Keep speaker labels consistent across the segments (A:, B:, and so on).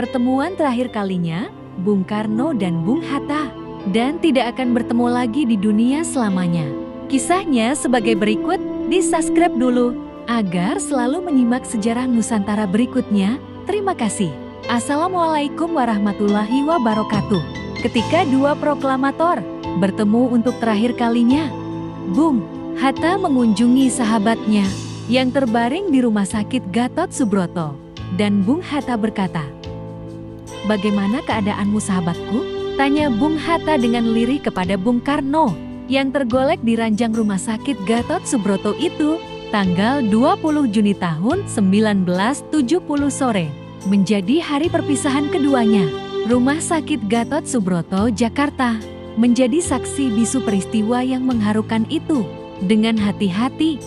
A: Pertemuan terakhir kalinya, Bung Karno dan Bung Hatta, dan tidak akan bertemu lagi di dunia selamanya. Kisahnya sebagai berikut, di-subscribe dulu, agar selalu menyimak sejarah Nusantara berikutnya. Terima kasih. Assalamualaikum warahmatullahi wabarakatuh. Ketika dua proklamator bertemu untuk terakhir kalinya, Bung Hatta mengunjungi sahabatnya yang terbaring di Rumah Sakit Gatot Subroto. Dan Bung Hatta berkata, "Bagaimana keadaanmu sahabatku?" tanya Bung Hatta dengan lirih kepada Bung Karno yang tergolek di ranjang Rumah Sakit Gatot Subroto itu tanggal 20 Juni tahun 1970 sore, menjadi hari perpisahan keduanya. Rumah Sakit Gatot Subroto, Jakarta, menjadi saksi bisu peristiwa yang mengharukan itu. Dengan hati-hati,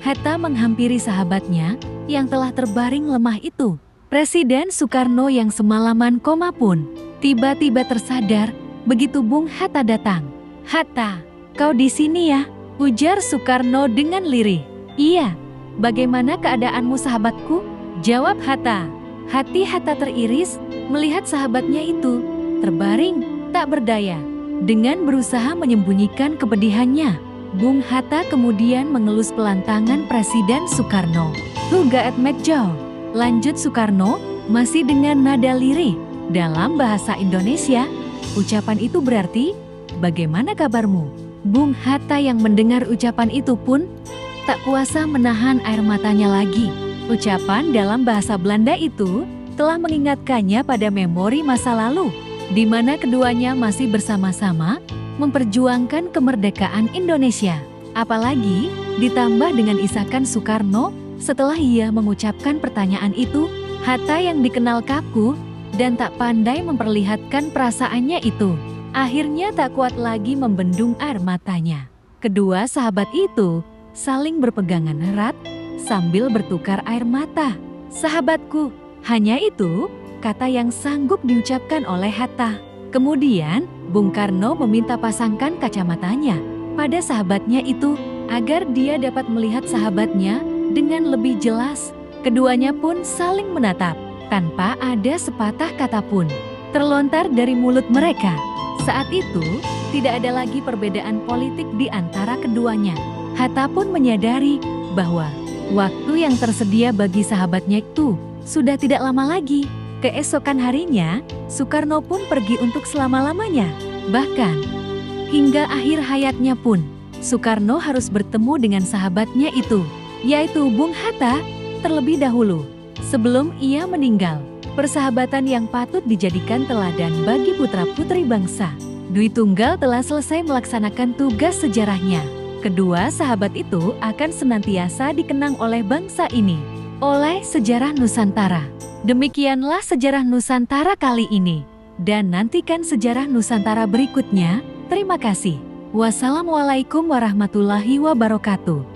A: Hatta menghampiri sahabatnya yang telah terbaring lemah itu. Presiden Soekarno yang semalaman koma pun tiba-tiba tersadar begitu Bung Hatta datang. "Hatta, kau di sini ya?" ujar Soekarno dengan lirih. "Iya, bagaimana keadaanmu sahabatku?" jawab Hatta. Hati Hatta teriris melihat sahabatnya itu terbaring tak berdaya. Dengan berusaha menyembunyikan kepedihannya, Bung Hatta kemudian mengelus pelan tangan Presiden Soekarno. "Tugaet Mekjo," lanjut Soekarno masih dengan nada lirih dalam bahasa Indonesia. Ucapan itu berarti, "Bagaimana kabarmu?" Bung Hatta yang mendengar ucapan itu pun tak kuasa menahan air matanya lagi. Ucapan dalam bahasa Belanda itu telah mengingatkannya pada memori masa lalu, di mana keduanya masih bersama-sama memperjuangkan kemerdekaan Indonesia. Apalagi ditambah dengan isakan Soekarno setelah ia mengucapkan pertanyaan itu. Hatta yang dikenal kaku dan tak pandai memperlihatkan perasaannya itu akhirnya tak kuat lagi membendung air matanya. Kedua sahabat itu saling berpegangan erat sambil bertukar air mata. "Sahabatku," hanya itu kata yang sanggup diucapkan oleh Hatta. Kemudian Bung Karno meminta pasangkan kacamatanya pada sahabatnya itu agar dia dapat melihat sahabatnya dengan lebih jelas. Keduanya pun saling menatap tanpa ada sepatah kata pun terlontar dari mulut mereka. Saat itu tidak ada lagi perbedaan politik di antara keduanya. Hatta pun menyadari bahwa waktu yang tersedia bagi sahabatnya itu sudah tidak lama lagi. Keesokan harinya, Soekarno pun pergi untuk selama-lamanya. Bahkan, hingga akhir hayatnya pun, Soekarno harus bertemu dengan sahabatnya itu, yaitu Bung Hatta, terlebih dahulu. Sebelum ia meninggal, persahabatan yang patut dijadikan teladan bagi putra-putri bangsa. Dwi Tunggal telah selesai melaksanakan tugas sejarahnya. Kedua sahabat itu akan senantiasa dikenang oleh bangsa ini, oleh sejarah Nusantara. Demikianlah sejarah Nusantara kali ini, dan nantikan sejarah Nusantara berikutnya. Terima kasih. Wassalamualaikum warahmatullahi wabarakatuh.